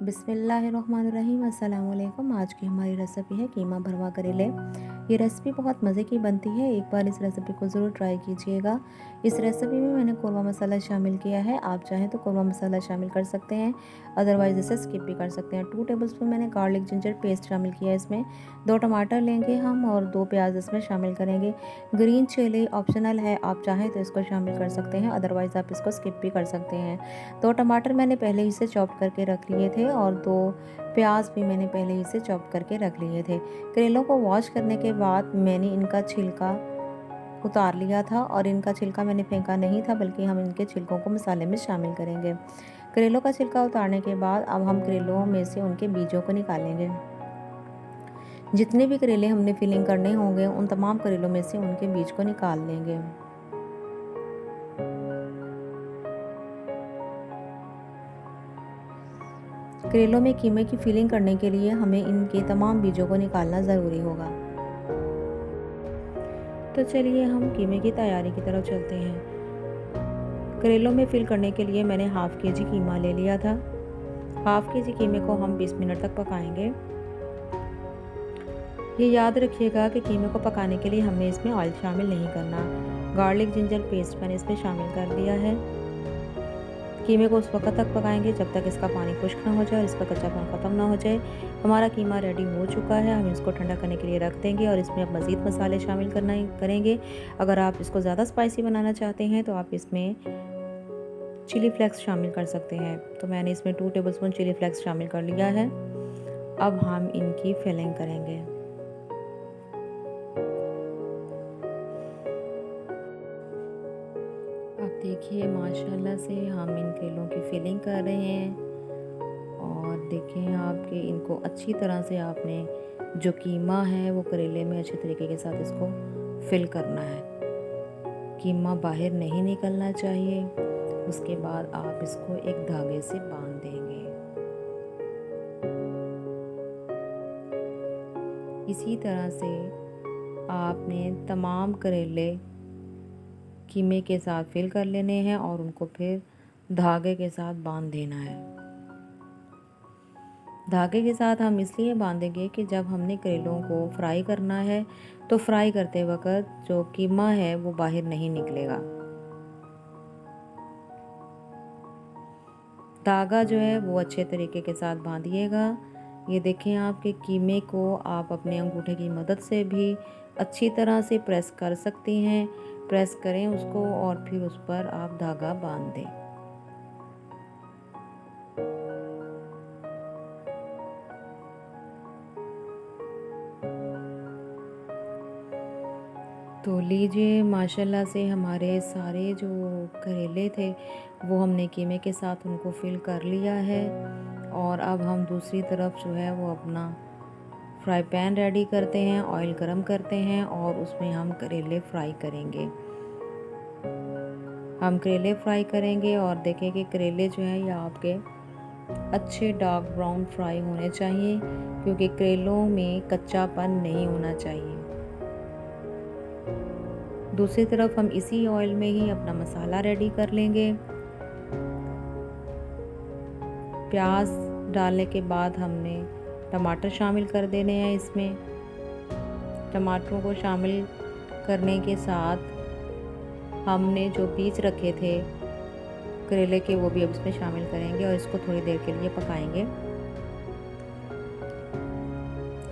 बिस्मिल्लाहिर्रहमानिर्रहीम। अस्सलाम वालेकुम। आज की हमारी रेसिपी है कीमा भरवा करेले। ये रेसिपी बहुत मज़े की बनती है, एक बार इस रेसिपी को ज़रूर ट्राई कीजिएगा। इस रेसिपी में मैंने कौरमा मसाला शामिल किया है, आप चाहें तो कौरमा मसाला शामिल कर सकते हैं, अदरवाइज़ इसे स्किप भी कर सकते हैं। 2 टेबलस्पून मैंने गार्लिक जिंजर पेस्ट शामिल किया है इसमें। 2 टमाटर लेंगे हम और 2 प्याज इसमें शामिल करेंगे। ग्रीन चिली ऑप्शनल है, आप चाहें तो इसको शामिल कर सकते हैं, अदरवाइज़ आप इसको स्किप भी कर सकते हैं। 2 टमाटर मैंने पहले ही से चॉप करके रख लिए थे और 2 प्याज भी मैंने पहले ही से चॉप करके रख लिए थे। करेलों को वॉश करने के बाद मैंने इनका छिलका उतार लिया था और इनका छिलका मैंने फेंका नहीं था, बल्कि हम इनके छिलकों को मसाले में शामिल करेंगे। करेलों का छिलका उतारने के बाद अब हम करेलों में से उनके बीजों को निकालेंगे। जितने भी करेले हमने फिलिंग करने होंगे उन तमाम करेलों में से उनके बीज को निकाल लेंगे। करेलों में कीमे की फिलिंग करने के लिए हमें इनके तमाम बीजों को निकालना ज़रूरी होगा। तो चलिए हम कीमे की तैयारी की तरफ चलते हैं। करेलों में फिल करने के लिए मैंने हाफ़ केजी कीमा ले लिया था। हाफ़ केजी कीमे को हम 20 मिनट तक पकाएंगे। ये याद रखिएगा कि कीमे को पकाने के लिए हमें इसमें ऑयल शामिल नहीं करना। गार्लिक जिंजर पेस्ट मैंने इसमें शामिल कर दिया है। कीमे को उस वक्त तक पकाएंगे जब तक इसका पानी खुश्क ना हो जाए और इसका कच्चापन ख़त्म ना हो जाए। हमारा कीमा रेडी हो चुका है, हम इसको ठंडा करने के लिए रख देंगे और इसमें अब मज़ीद मसाले शामिल करेंगे। अगर आप इसको ज़्यादा स्पाइसी बनाना चाहते हैं तो आप इसमें चिली फ्लेक्स शामिल कर सकते हैं। तो मैंने इसमें 2 टेबलस्पून चिली फ्लेक्स शामिल कर लिया है। अब हम इनकी फिलिंग करेंगे। अब देखिए माशाल्लाह से हम इन करेलों की फिलिंग कर रहे हैं और देखें आपके इनको अच्छी तरह से आपने जो कीमा है वो करेले में अच्छे तरीके के साथ इसको फिल करना है। कीमा बाहर नहीं निकलना चाहिए। उसके बाद आप इसको एक धागे से बांध देंगे। इसी तरह से आपने तमाम करेले कीमे के साथ फिल कर लेने हैं और उनको फिर धागे के साथ बांध देना है। धागे के साथ हम इसलिए बांधेंगे कि जब हमने करेलों को फ्राई करना है तो फ्राई करते वक्त जो कीमा है वो बाहर नहीं निकलेगा। धागा जो है वो अच्छे तरीके के साथ बांधिएगा। ये देखें आपके कीमे को आप अपने अंगूठे की मदद से भी अच्छी तरह से प्रेस कर सकती हैं। प्रेस करें उसको और फिर उस पर आप धागा बांध दें। तो लीजिए माशाल्लाह से हमारे सारे जो करेले थे वो हमने कीमे के साथ उनको फिल कर लिया है। और अब हम दूसरी तरफ जो है वो अपना फ्राई पैन रेडी करते हैं, ऑयल गरम करते हैं और उसमें हम करेले फ्राई करेंगे। हम करेले फ्राई करेंगे और देखें कि करेले जो है ये आपके अच्छे डार्क ब्राउन फ्राई होने चाहिए, क्योंकि करेलों में कच्चापन नहीं होना चाहिए। दूसरी तरफ हम इसी ऑयल में ही अपना मसाला रेडी कर लेंगे। प्याज डालने के बाद हमने टमाटर शामिल कर देने हैं इसमें। टमाटरों को शामिल करने के साथ हमने जो बीज रखे थे करेले के वो भी अब इसमें शामिल करेंगे और इसको थोड़ी देर के लिए पकाएंगे।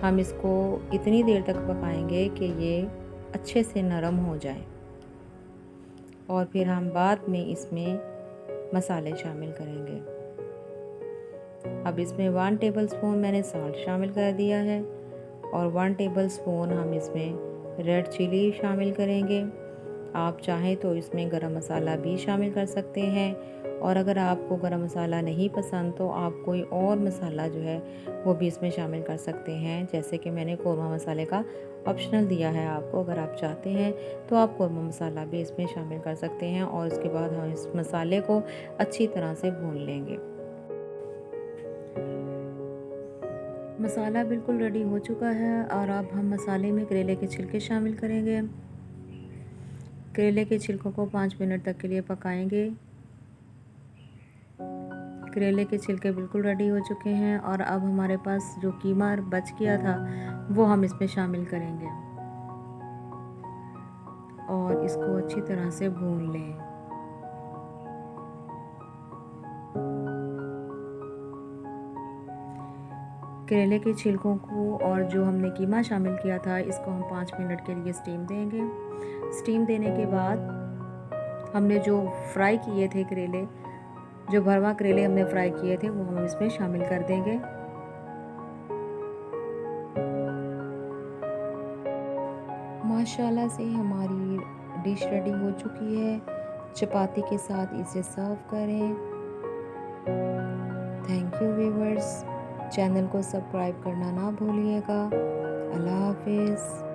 हम इसको इतनी देर तक पकाएंगे कि ये अच्छे से नरम हो जाए और फिर हम बाद में इसमें मसाले शामिल करेंगे। अब इसमें 1 टेबलस्पून मैंने सॉल्ट शामिल कर दिया है और 1 टेबलस्पून हम इसमें रेड चिली शामिल करेंगे। आप चाहें तो इसमें गरम मसाला भी शामिल कर सकते हैं, और अगर आपको गरम मसाला नहीं पसंद तो आप कोई और मसाला जो है वो भी इसमें शामिल कर सकते हैं। जैसे कि मैंने कौरमा मसाले का ऑप्शनल दिया है आपको, अगर आप चाहते हैं तो आप कौरमा मसाला भी इसमें शामिल कर सकते हैं। और इसके बाद हम इस मसाले को अच्छी तरह से भून लेंगे। मसाला बिल्कुल रेडी हो चुका है और अब हम मसाले में करेले के छिलके शामिल करेंगे। करेले के छिलकों को 5 मिनट तक के लिए पकाएंगे। करेले के छिलके बिल्कुल रेडी हो चुके हैं और अब हमारे पास जो कीमा बच गया था वो हम इसमें शामिल करेंगे और इसको अच्छी तरह से भून लें। करेले के छिलकों को और जो हमने कीमा शामिल किया था इसको हम 5 मिनट के लिए स्टीम देंगे। स्टीम देने के बाद हमने जो फ्राई किए थे करेले, जो भरवा करेले हमने फ्राई किए थे वो हम इसमें शामिल कर देंगे। माशाल्लाह से हमारी डिश रेडी हो चुकी है। चपाती के साथ इसे सर्व करें। Thank you viewers. चैनल को सब्सक्राइब करना ना भूलिएगा। अल्लाह हाफिज़।